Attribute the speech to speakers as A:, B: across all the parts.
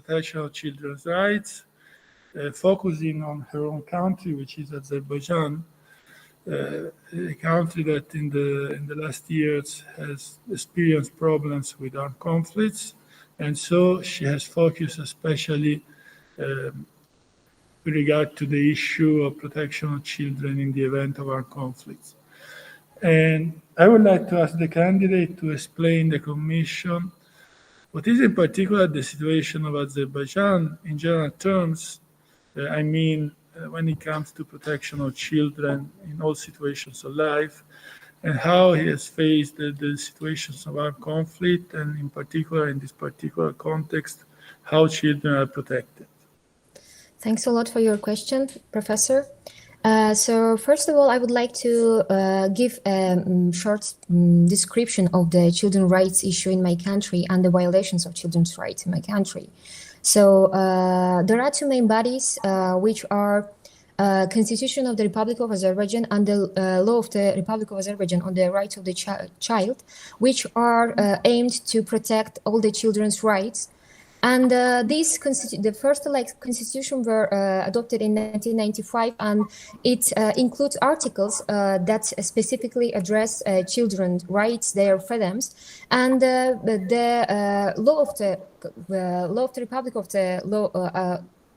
A: protection of children's rights, focusing on her own country, which is Azerbaijan, a country that in the last years has experienced problems with armed conflicts. And so she has focused especially with regard to the issue of protection of children in the event of armed conflicts. And I would like to ask the candidate to explain the Commission what is in particular the situation of Azerbaijan in general terms, when it comes to protection of children in all situations of life, and how he has faced the situations of armed conflict, and in particular, in this particular context, how children are protected.
B: Thanks a lot for your question, Professor. So first of all, I would like to give a short description of the children's rights issue in my country and the violations of children's rights in my country. So there are two main bodies which are Constitution of the Republic of Azerbaijan and the Law of the Republic of Azerbaijan on the Rights of the Child, which are aimed to protect all the children's rights. And the first constitution were adopted in 1995, and it includes articles that specifically address children's rights, their freedoms, and the law of the Republic of the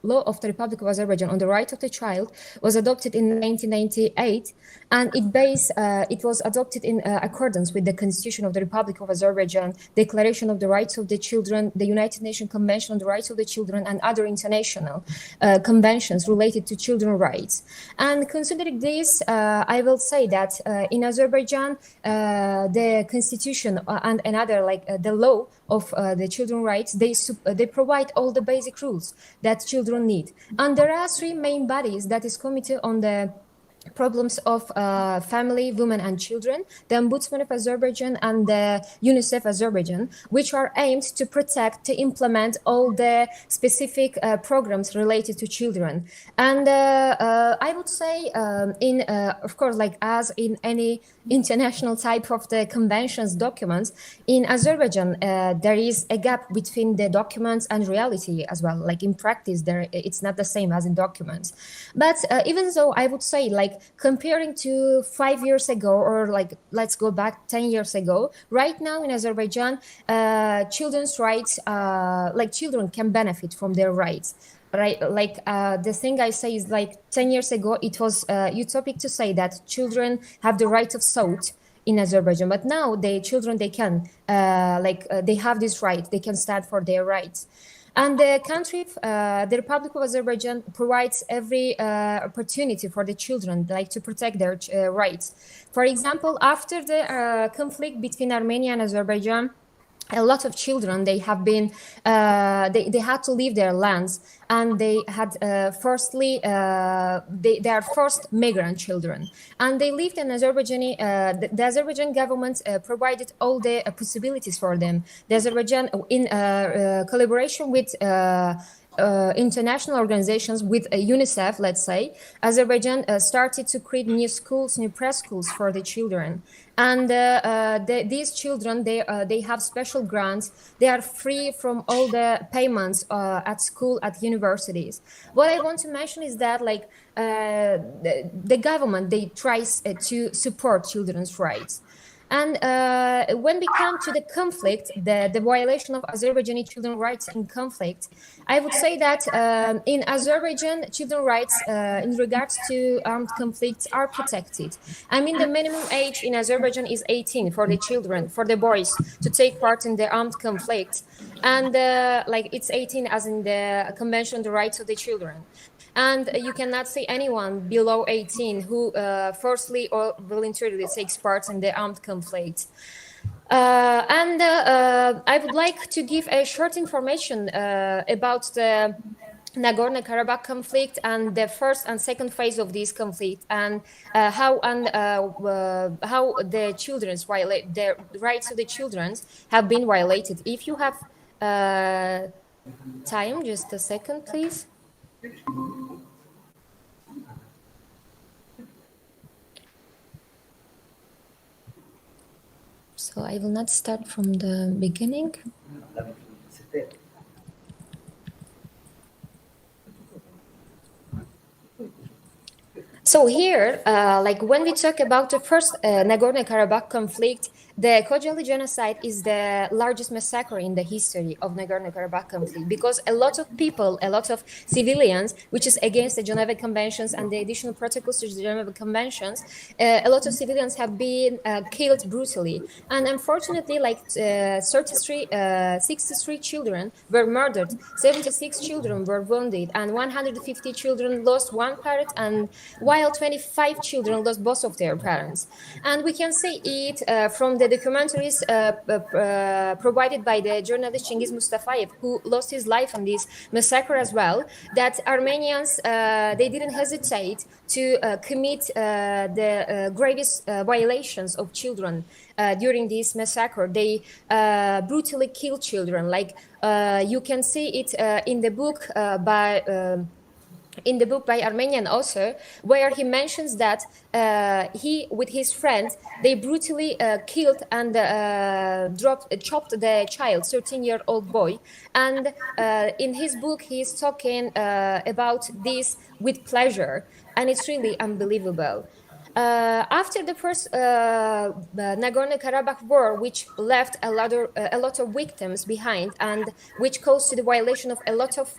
B: Law of the Republic of Azerbaijan on the Right of the Child was adopted in 1998, and it was adopted in accordance with the Constitution of the Republic of Azerbaijan, Declaration of the Rights of the Children, the United Nations Convention on the Rights of the Children, and other international conventions related to children's rights. And considering this, I will say that in Azerbaijan, the Constitution and another the law of the children's rights, they provide all the basic rules that children need. And there are three main bodies that is Committee on the Problems of Family, Women and Children, the Ombudsman of Azerbaijan and the UNICEF Azerbaijan, which are aimed to protect, to implement all the specific programs related to children. And I would say of course, as in any international type of the conventions documents, in Azerbaijan, there is a gap between the documents and reality as well. In practice, it's not the same as in documents. But even though I would say, comparing to 5 years ago, or let's go back 10 years ago, right now in Azerbaijan, children's rights, children can benefit from their rights. Right, the thing I say is 10 years ago, it was utopic to say that children have the right of thought in Azerbaijan, but now the children, they can, they have this right, they can stand for their rights. And the country, the Republic of Azerbaijan, provides every opportunity for the children, to protect their rights. For example, after the conflict between Armenia and Azerbaijan, a lot of children, they have been, they had to leave their lands, and they had they are first migrant children, and they lived in Azerbaijan. The Azerbaijan government provided all the possibilities for them. The Azerbaijan, in collaboration with international organizations, with UNICEF, let's say, Azerbaijan started to create new schools, new preschools for the children. And these children, they have special grants. They are free from all the payments at school, at universities. What I want to mention is that the government, they tries to support children's rights. And when we come to the conflict, the violation of Azerbaijani children's rights in conflict, I would say that in Azerbaijan, children's rights in regards to armed conflicts are protected. I mean, the minimum age in Azerbaijan is 18 for the children, for the boys, to take part in the armed conflict. And it's 18 as in the Convention on the Rights of the Children. And you cannot see anyone below 18 who forcibly or voluntarily takes part in the armed conflict. I would like to give a short information about the Nagorno-Karabakh conflict and the first and second phase of this conflict, and how the children's the rights of the children have been violated. If you have time, just a second, please. So I will not start from the beginning. So here, like when we talk about the first Nagorno-Karabakh conflict, the Khojaly genocide is the largest massacre in the history of Nagorno-Karabakh conflict, because a lot of people, a lot of civilians, which is against the Geneva Conventions and the additional protocols to the Geneva Conventions, a lot of civilians have been killed brutally. And unfortunately, like 63 children were murdered, 76 children were wounded, and 150 children lost one parent, and while 25 children lost both of their parents. And we can see it from the documentaries provided by the journalist Cengiz Mustafayev, who lost his life in this massacre as well, that Armenians, they didn't hesitate to commit the gravest violations of children during this massacre. They brutally killed children. Like you can see it in the book by Armenian author, where he mentions that he, with his friends, they brutally killed and chopped the child, 13-year-old boy. And in his book, he's talking about this with pleasure, and it's really unbelievable. After the first Nagorno-Karabakh war, which left a lot of victims behind and which caused to the violation of a lot of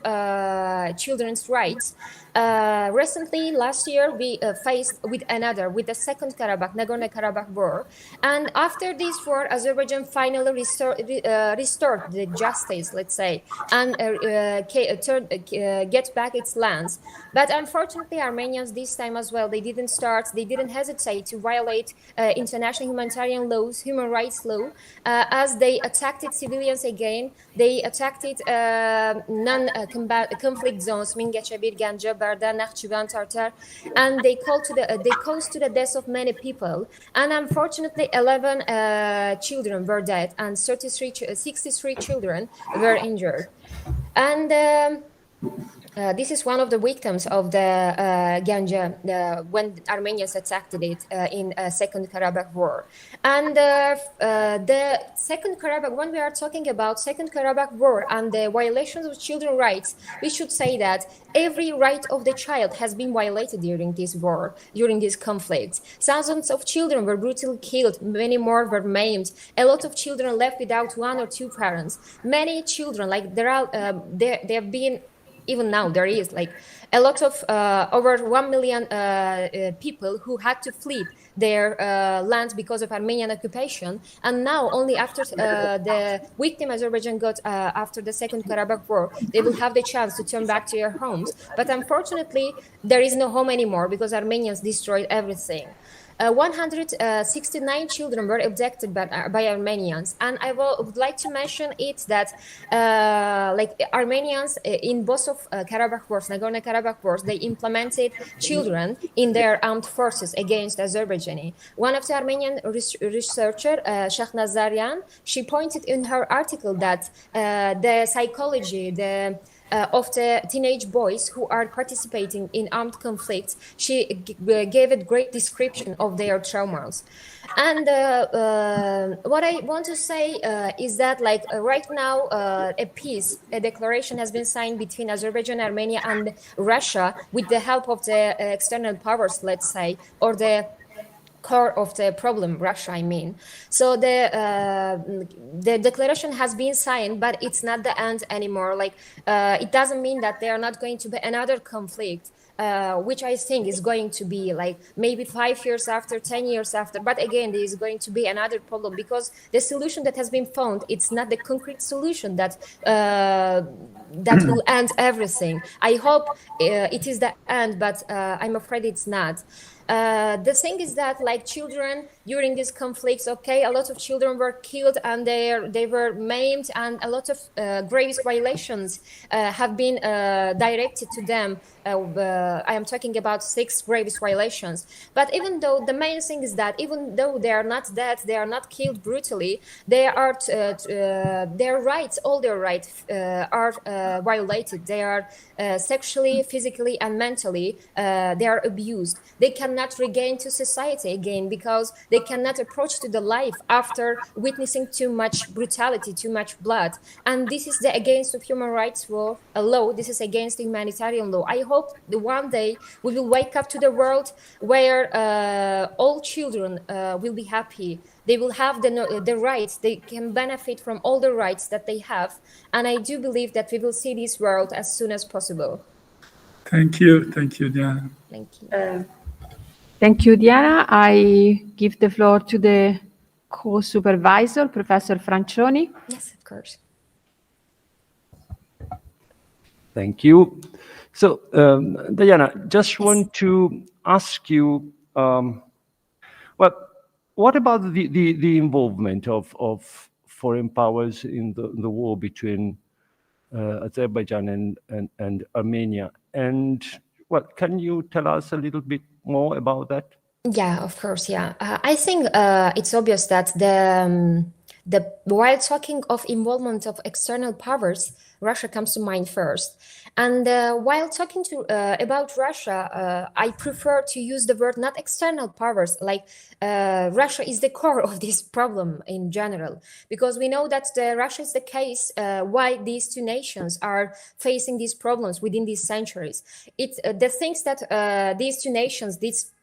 B: children's rights, recently, last year, we faced with the second Nagorno-Karabakh war. And after this war, Azerbaijan finally restored the justice, let's say, and get back its lands. But unfortunately, Armenians this time as well, they didn't hesitate to violate international humanitarian laws, human rights law, as they attacked civilians again. They attacked non-conflict zones, Mingeçebir, Ganja, Barda, Nakhchivan, Tartar, and they caused to the death of many people. And unfortunately, 11 children were dead, and 63 children were injured. And this is one of the victims of the Ganja when Armenians attacked it in Second Karabakh War. And the Second Karabakh, when we are talking about Second Karabakh War and the violations of children's rights, we should say that every right of the child has been violated during this war, during these conflicts. Thousands of children were brutally killed, many more were maimed. A lot of children left without one or two parents. Many children, like there have been, even now there is like a lot of over 1 million people who had to flee their land because of Armenian occupation. And now only after the victim Azerbaijan got after the Second Karabakh War, they will have the chance to turn back to their homes. But unfortunately, there is no home anymore because Armenians destroyed everything. 169 children were abducted by Armenians, and I would like to mention it that like Armenians in both of Karabakh wars, Nagorno-Karabakh wars, they implemented children in their armed forces against Azerbaijani. One of the Armenian researcher, Shahnazarian, she pointed in her article that the psychology, of the teenage boys who are participating in armed conflicts, she gave a great description of their traumas. And what I want to say is that, like right now, a declaration has been signed between Azerbaijan, Armenia, and Russia with the help of the external powers, let's say, or the core of the problem, Russia, I mean. So the declaration has been signed, but it's not the end anymore. Like it doesn't mean that there are not going to be another conflict, which I think is going to be like maybe 5 years after, 10 years after. But again, there is going to be another problem because the solution that has been found, it's not the concrete solution that that will end everything. I hope it is the end, but I'm afraid it's not. The thing is that, like, children during these conflicts, okay, a lot of children were killed and they were maimed, and a lot of grave violations have been directed to them. I am talking about 6 grave violations. But even though the main thing is that even though they are not dead, they are not killed brutally, they are their rights, all their rights are violated. They are sexually, physically, and mentally they are abused. They cannot regain to society again because They cannot approach to the life after witnessing too much brutality, too much blood. And this is against the human rights law. This is against the humanitarian law. I hope that one day we will wake up to the world where all children will be happy. They will have the rights. They can benefit from all the rights that they have. And I do believe that we will see this world as soon as possible.
A: Thank you, Diana.
B: Thank you.
C: Thank you, Diana. I give the floor to the co-supervisor, Professor Francioni.
B: Yes, of course.
D: Thank you. So, Diana, just want to ask you, well, what about the involvement of foreign powers in the war between Azerbaijan and Armenia? And, well, can you tell us a little bit more about that?
B: Yeah, of course. Yeah, I think it's obvious that while talking of involvement of external powers, Russia comes to mind first. And while talking about Russia, I prefer to use the word not external powers, like Russia is the core of this problem in general, because we know that Russia is the case why these two nations are facing these problems within these centuries. It's the things that these two nations, these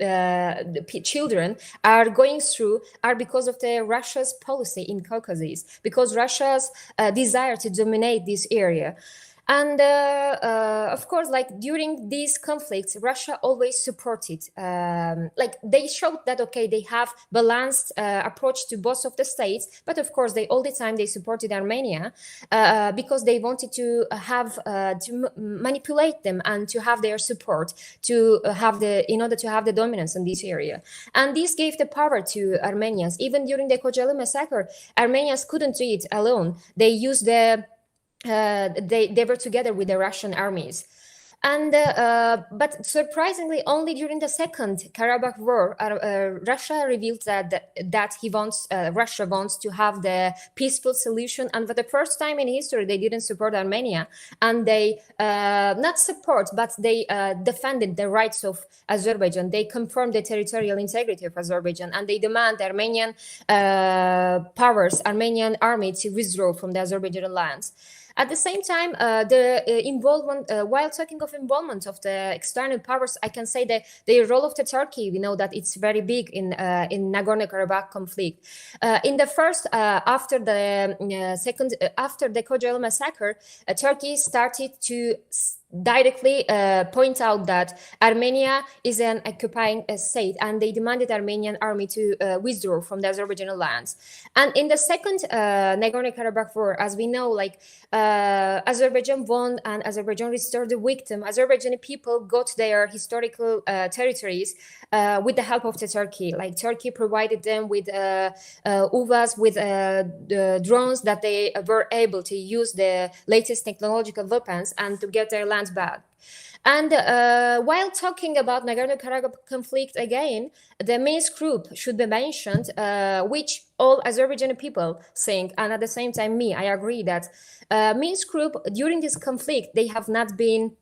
B: children are going through are because of Russia's policy in Caucasus, because Russia's desire to dominate this area. And of course, like during these conflicts, Russia always supported. Like they showed that okay, they have balanced approach to both of the states, but of course, all the time they supported Armenia because they wanted to have to manipulate them and to have their support to have in order to have the dominance in this area. And this gave the power to Armenians. Even during the Kocaeli massacre, Armenians couldn't do it alone. They used they were together with the Russian armies. And but surprisingly, only during the Second Karabakh War, Russia revealed that Russia wants to have the peaceful solution. And for the first time in history, they didn't support Armenia, and they not support, but they defended the rights of Azerbaijan. They confirmed the territorial integrity of Azerbaijan, and they demand the Armenian Armenian army to withdraw from the Azerbaijani lands. At the same time, the involvement, while talking of involvement of the external powers, I can say that the role of Turkey, we know that it's very big in Nagorno-Karabakh conflict. In the first, after the Kocaeli massacre, Turkey started to directly point out that Armenia is an occupying state, and they demanded Armenian army to withdraw from the Azerbaijani lands. And in the second Nagorno-Karabakh war, as we know, like Azerbaijan won and Azerbaijan restored the victim. Azerbaijani people got their historical territories with the help of Turkey. Like Turkey provided them with UVAs, with drones that they were able to use the latest technological weapons and to get their lands back. And while talking about Nagorno-Karabakh conflict again, the Minsk group should be mentioned, which all Azerbaijani people think, and at the same time me, I agree that Minsk group during this conflict, they were not being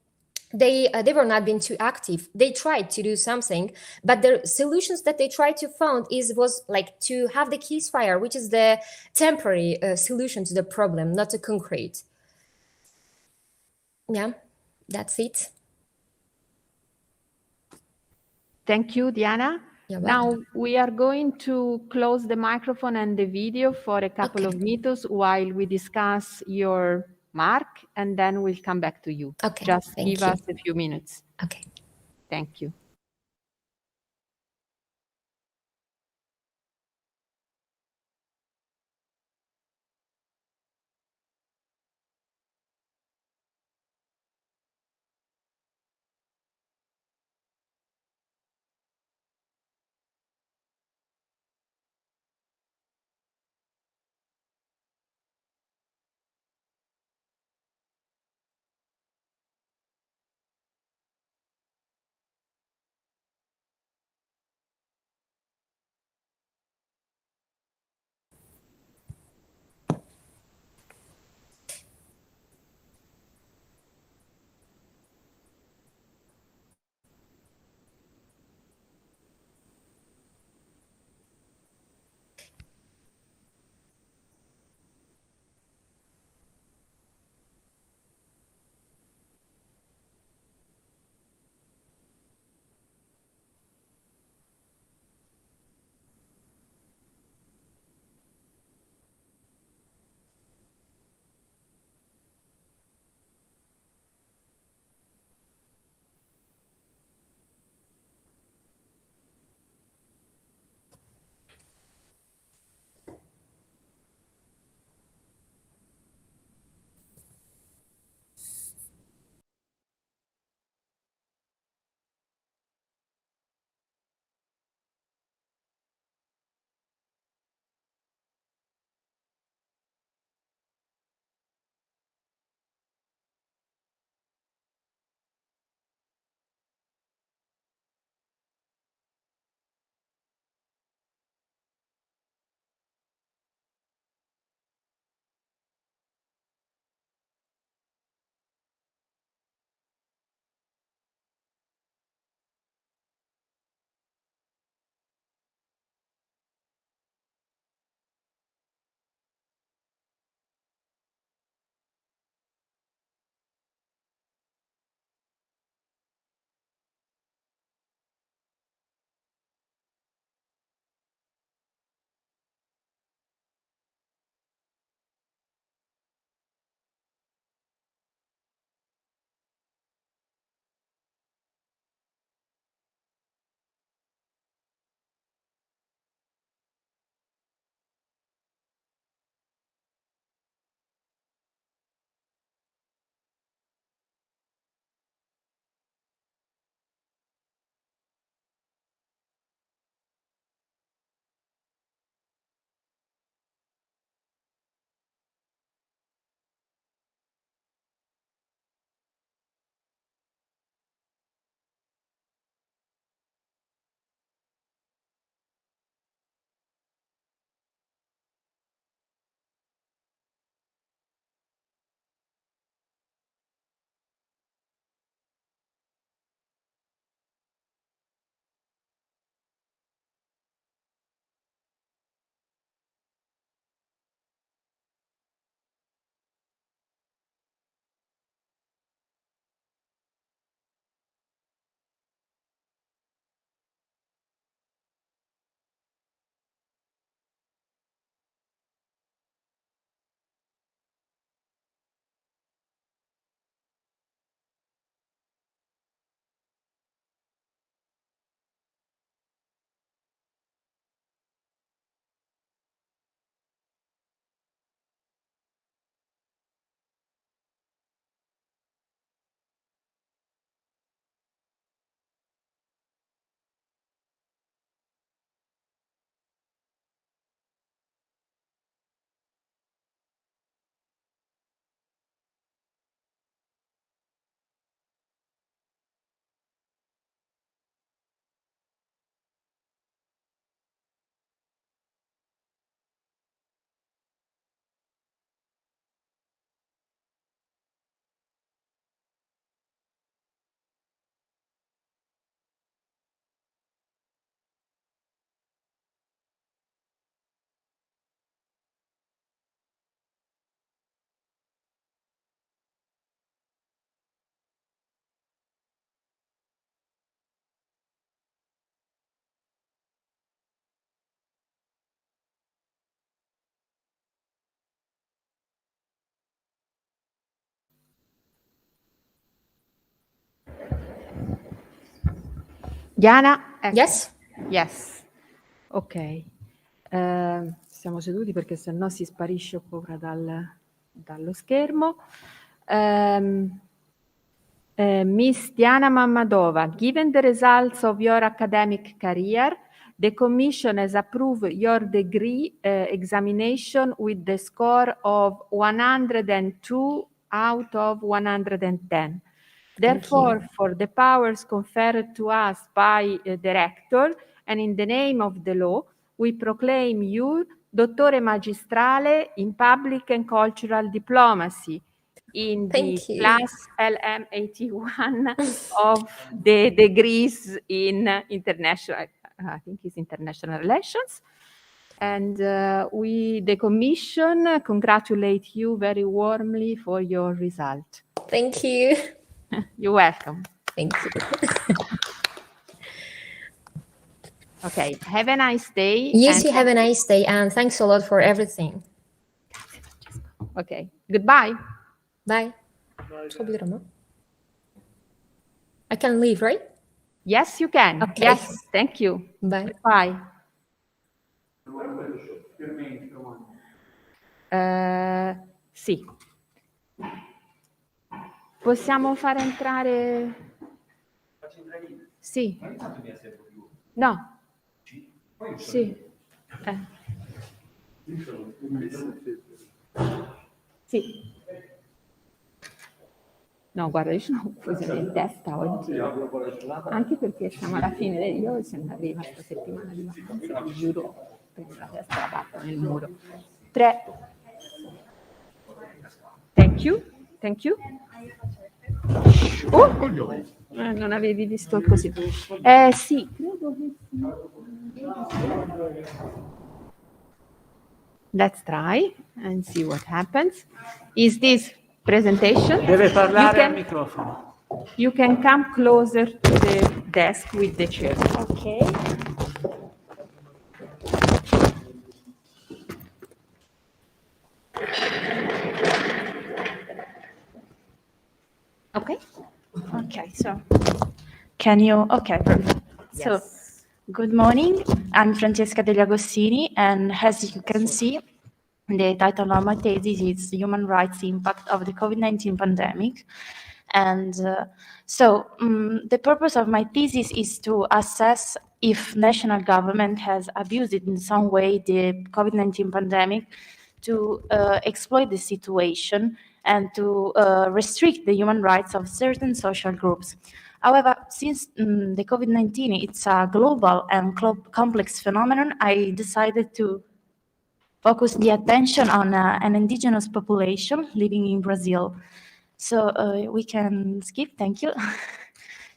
B: too active. They tried to do something, but the solutions that they tried to find was like to have the ceasefire, which is the temporary solution to the problem, not a concrete. Yeah, that's it.
C: Thank you, Diana. Now we are going to close the microphone and the video for a couple of minutes while we discuss your mark, and then we'll come back to you.
B: Okay.
C: Just give us a few minutes.
B: Okay.
C: Thank you. Diana? Ecco.
B: Yes?
C: Yes. Ok. Siamo seduti perché sennò si sparisce, ho paura dallo schermo. Miss Diana Mamadova, given the results of your academic career, the Commission has approved your degree examination with the score of 102 out of 110. Therefore, for the powers conferred to us by the Rector, and in the name of the law, we proclaim you Dottore Magistrale in Public and Cultural Diplomacy in the class LM81 of the degrees in international, I think it's international relations. And we, the Commission, congratulate you very warmly for your result.
B: Thank you.
C: You're welcome.
B: Thank you.
C: Okay, have a nice day.
B: Yes, you have a nice day, and thanks a lot for everything.
C: Okay, goodbye.
B: Bye. I can leave, right?
C: Yes, you can.
B: Okay.
C: Yes, thank you.
B: Bye.
C: Bye. Sì. Possiamo fare entrare... Sì. No. Sì. Sì. No, guarda, io sono confusione in testa oggi. Anche perché siamo alla fine, io se non arriva questa settimana di vacanza, vi giuro, prendo la testa e la batto nel muro. 3. Thank you. Thank you. Non avevi visto così. Sì, credo che sì. Let's try and see what happens. Is this presentation?
E: Deve parlare al microfono.
C: You can come closer to the desk with the chair.
B: Okay.
C: Okay.
F: Okay, so can you, okay, perfect.
C: Yes.
F: So, good morning, I'm Francesca degli Agostini, and as you can see, the title of my thesis is Human Rights Impact of the COVID-19 Pandemic. And the purpose of my thesis is to assess if national government has abused in some way the COVID-19 pandemic to exploit the situation and to restrict the human rights of certain social groups. However, since the COVID-19, it's a global and complex phenomenon, I decided to focus the attention on an indigenous population living in Brazil. So we can skip, thank you.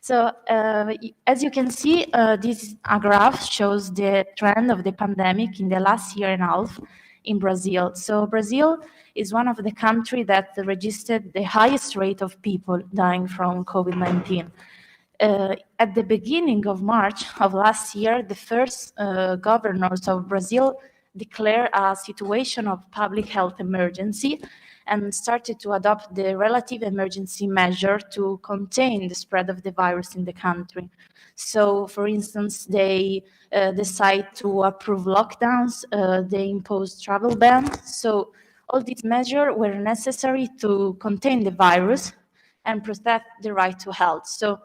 F: So as you can see, this graph shows the trend of the pandemic in the last year and a half in Brazil. So Brazil is one of the countries that registered the highest rate of people dying from COVID-19. At the beginning of March of last year, the first governors of Brazil declared a situation of public health emergency and started to adopt the relative emergency measure to contain the spread of the virus in the country. So, for instance, they decide to approve lockdowns, they impose travel bans. So all these measures were necessary to contain the virus and protect the right to health. So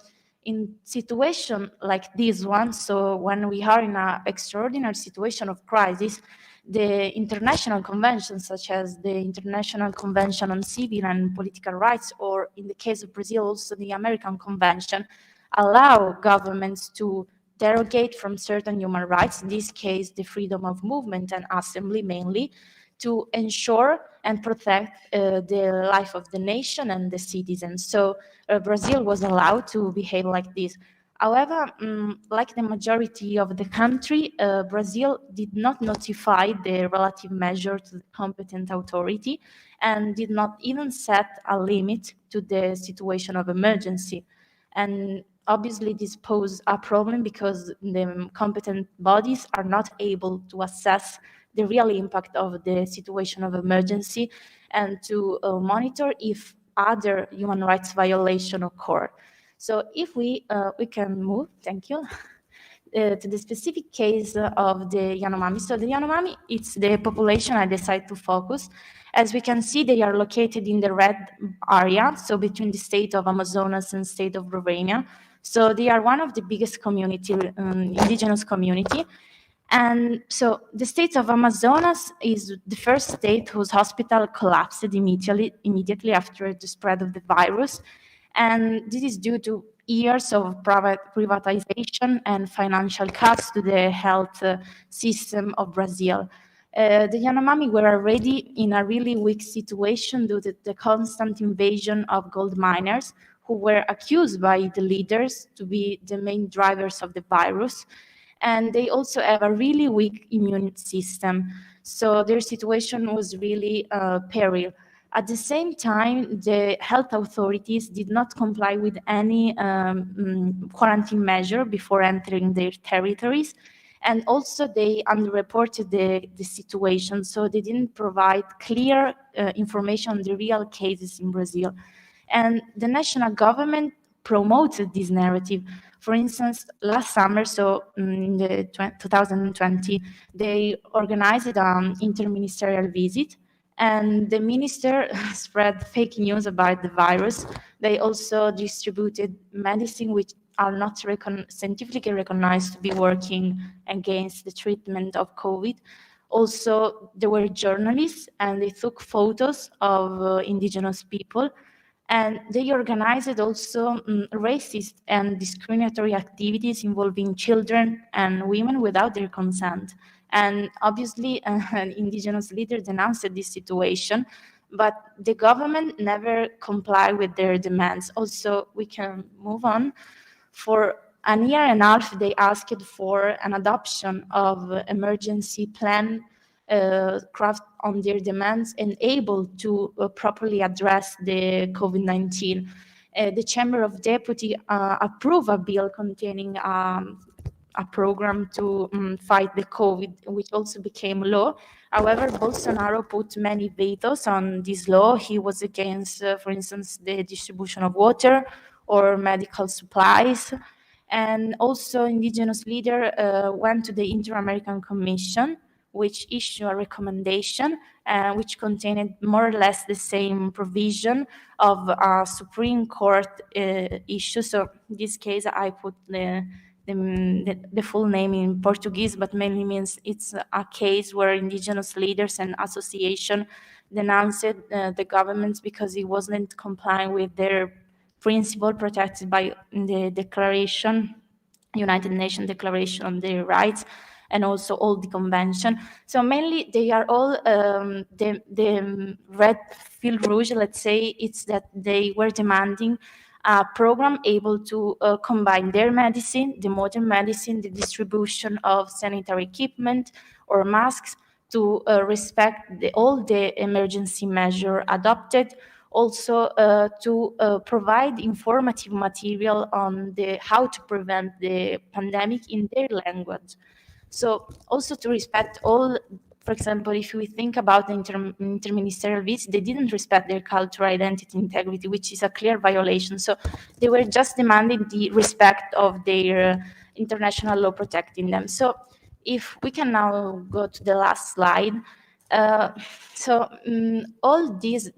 F: in situation like this one, so when we are in an extraordinary situation of crisis, the international conventions, such as the International Convention on Civil and Political Rights, or in the case of Brazil, also the American Convention, allow governments to derogate from certain human rights, in this case, the freedom of movement and assembly mainly, to ensure and protect the life of the nation and the citizens. So Brazil was allowed to behave like this. However, like the majority of the country, Brazil did not notify the relative measure to the competent authority and did not even set a limit to the situation of emergency. And obviously this poses a problem because the competent bodies are not able to assess the real impact of the situation of emergency and to monitor if other human rights violations occur. So if we can move, thank you, to the specific case of the Yanomami. So the Yanomami, it's the population I decided to focus. As we can see, they are located in the red area, so between the state of Amazonas and state of Romania. So they are one of the biggest community, indigenous community. And so the state of Amazonas is the first state whose hospital collapsed immediately after the spread of the virus. And this is due to years of privatization and financial cuts to the health system of Brazil. The Yanomami were already in a really weak situation due to the constant invasion of gold miners who were accused by the leaders to be the main drivers of the virus. And they also have a really weak immune system. So their situation was really peril. At the same time, the health authorities did not comply with any quarantine measure before entering their territories. And also they underreported the situation, so they didn't provide clear information on the real cases in Brazil. And the national government promoted this narrative. For instance, last summer, so in 2020, they organized an interministerial visit, and the minister spread fake news about the virus. They also distributed medicine which are not scientifically recognized to be working against the treatment of COVID. Also, there were journalists, and they took photos of indigenous people. And they organized also racist and discriminatory activities involving children and women without their consent. And obviously, an indigenous leader denounced this situation, but the government never complied with their demands. Also, we can move on. For a year and a half, they asked for an adoption of emergency plan craft on their demands and able to properly address the COVID-19. The Chamber of Deputies approved a bill containing a program to fight the COVID, which also became law. However, Bolsonaro put many vetoes on this law. He was against, for instance, the distribution of water or medical supplies. And also, indigenous leader went to the Inter-American Commission, which issued a recommendation which contained more or less the same provision of a Supreme Court issue. So in this case, I put the full name in Portuguese, but mainly means it's a case where indigenous leaders and association denounced the governments because it wasn't complying with their principle protected by the declaration, United Nations Declaration on Their Rights, and also all the convention. So mainly they are all, the red fil rouge, let's say, it's that they were demanding a program able to combine their medicine, the modern medicine, the distribution of sanitary equipment or masks to respect all the emergency measure adopted, also to provide informative material on how to prevent the pandemic in their language. So also to respect all, for example, if we think about the interministerial visit, they didn't respect their cultural identity integrity, which is a clear violation. So they were just demanding the respect of their international law protecting them. So if we can now go to the last slide. All these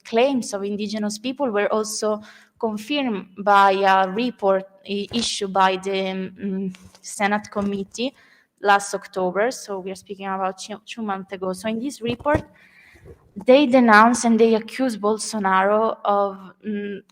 F: claims of indigenous people were also confirmed by a report issued by the Senate committee last October. So we are speaking about 2 months ago. So in this report, they denounce and they accuse Bolsonaro of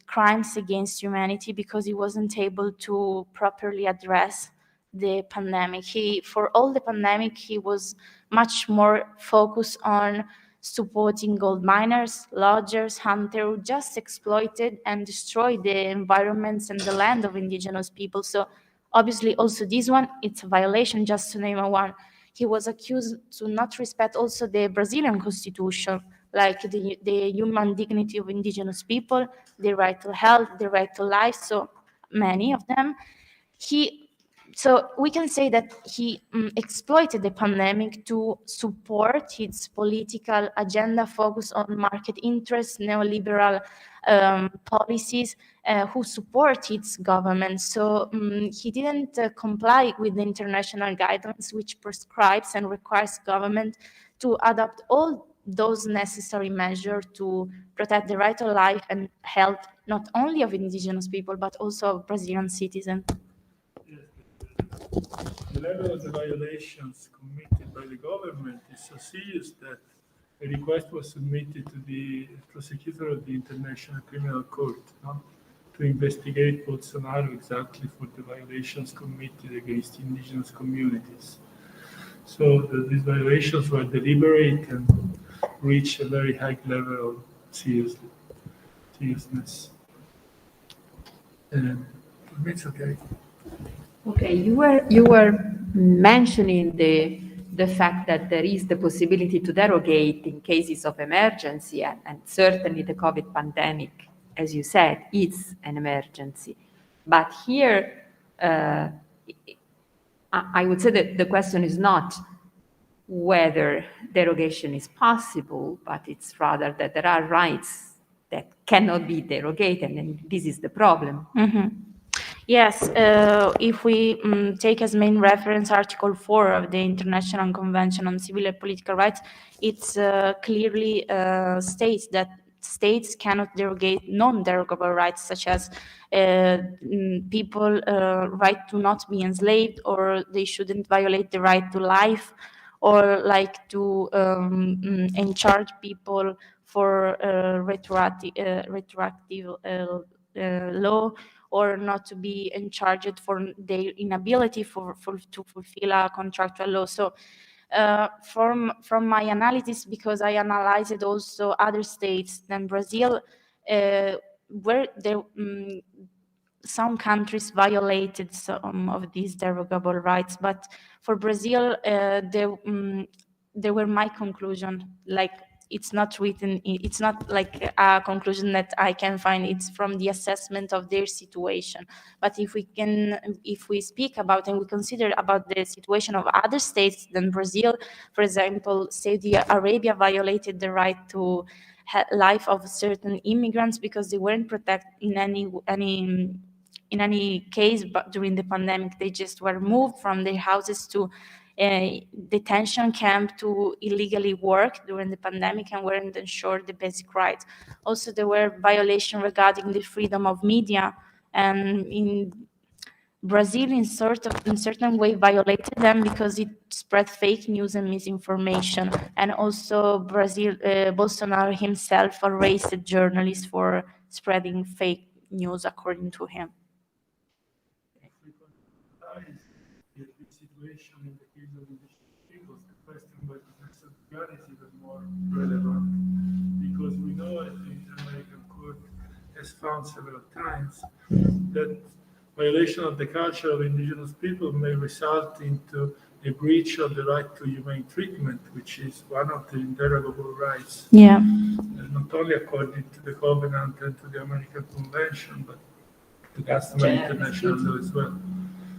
F: crimes against humanity because he wasn't able to properly address the pandemic. For all the pandemic, he was much more focused on supporting gold miners, lodgers, hunters who just exploited and destroyed the environments and the land of indigenous people. So obviously also this one, it's a violation, just to name one. He was accused to not respect also the Brazilian constitution, like the human dignity of indigenous people, the right to health, the right to life, so many of them. He So we can say that he exploited the pandemic to support his political agenda focused on market interests, neoliberal policies, who support its government. So he didn't comply with the international guidelines, which prescribes and requires government to adopt all those necessary measures to protect the right of life and health, not only of indigenous people, but also of Brazilian citizens.
A: The level of the violations committed by the government is so serious that a request was submitted to the prosecutor of the International Criminal Court, to investigate Bolsonaro exactly for the violations committed against indigenous communities. So these violations were deliberate and reached a very high level of seriousness. And it's okay.
C: Okay, you were mentioning the fact that there is the possibility to derogate in cases of emergency, and certainly the COVID pandemic, as you said, is an emergency. But here, I would say that the question is not whether derogation is possible, but it's rather that there are rights that cannot be derogated, and this is the problem.
F: Mm-hmm. Yes, if we take as main reference Article 4 of the International Convention on Civil and Political Rights, it clearly states that states cannot derogate non-derogable rights, such as people right to not be enslaved, or they shouldn't violate the right to life, or like to in-charge people for retroactive law, or not to be in charge for their inability to fulfill a contractual law. So from my analysis, because I analyzed also other states than Brazil, where there some countries violated some of these derogable rights, but for Brazil, there were my conclusion. Like, it's not written, it's not like a conclusion that I can find, it's from the assessment of their situation. But if we speak about and we consider about the situation of other states than Brazil, for example, Saudi Arabia violated the right to life of certain immigrants because they weren't protected in any case, but during the pandemic, they just were moved from their houses to a detention camp to illegally work during the pandemic and weren't ensured the basic rights. Also, there were violations regarding the freedom of media, and in Brazil, in certain way, violated them because it spread fake news and misinformation. And also, Bolsonaro himself arrested journalists for spreading fake news, according to him.
A: The situation in the case of indigenous peoples, the question by Professor Viviani is even more relevant, because we know, as the American court has found several times, that violation of the culture of indigenous people may result into a breach of the right to humane treatment, which is one of the inderogable rights.
F: Yeah.
A: Not only according to the Covenant and to the American Convention, but to customary international law as well.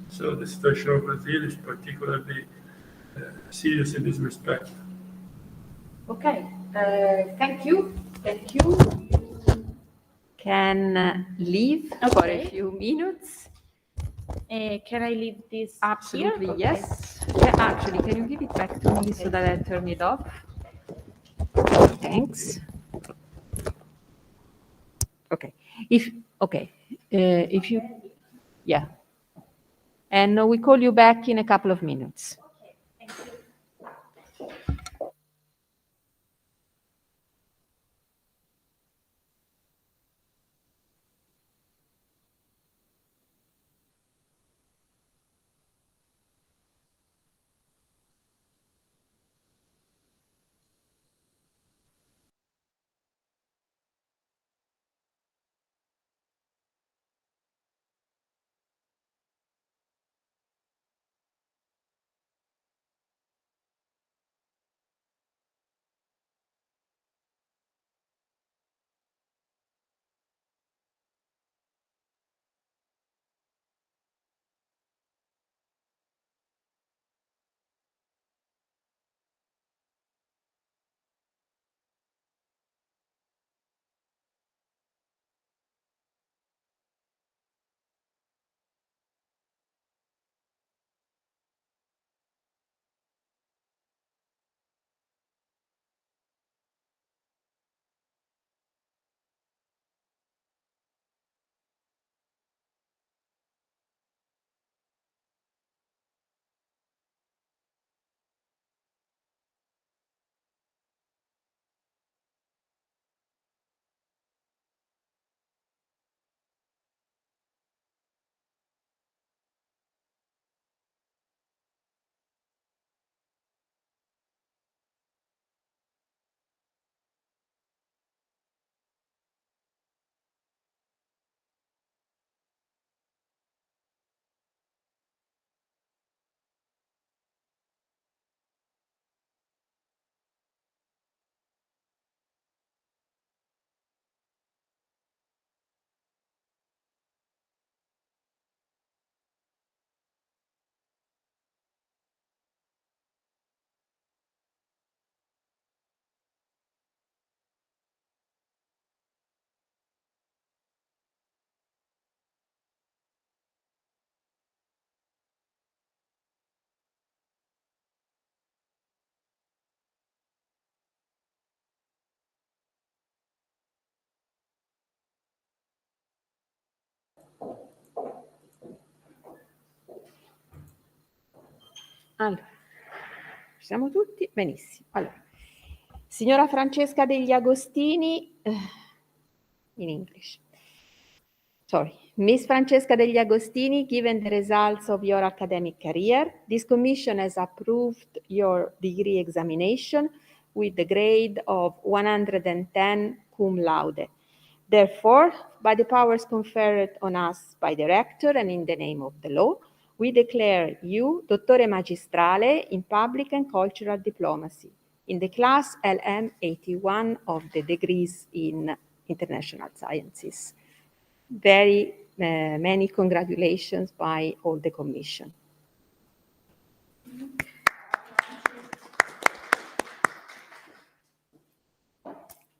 A: So the situation of Brazil is particularly serious in this respect.
C: Okay, thank you. Thank you. Can leave for a few minutes.
F: Can I leave this?
C: Absolutely,
F: here?
C: yes. Yeah, actually, can you give it back to me so that I turn it off? Thanks. Okay. If you, yeah. And we call you back in a couple of minutes. Allora, ci siamo tutti? Benissimo. Allora, signora Francesca degli Agostini, in English. Sorry, Miss Francesca degli Agostini, given the results of your academic career, this commission has approved your degree examination with the grade of 110 cum laude. Therefore, by the powers conferred on us by the rector and in the name of the law, we declare you Dottore Magistrale in Public and Cultural Diplomacy in the class LM 81 of the degrees in International Sciences. Very many congratulations by all the commission.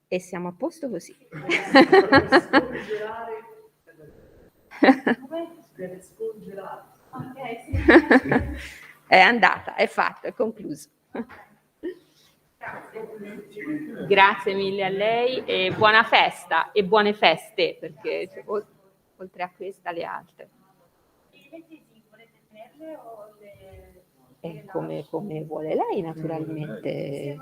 C: E siamo a posto così. È andata, è fatto, è concluso. Grazie mille a lei e buona festa e buone feste, perché oltre a questa le altre. Volete tenerle o le... come vuole lei, naturalmente.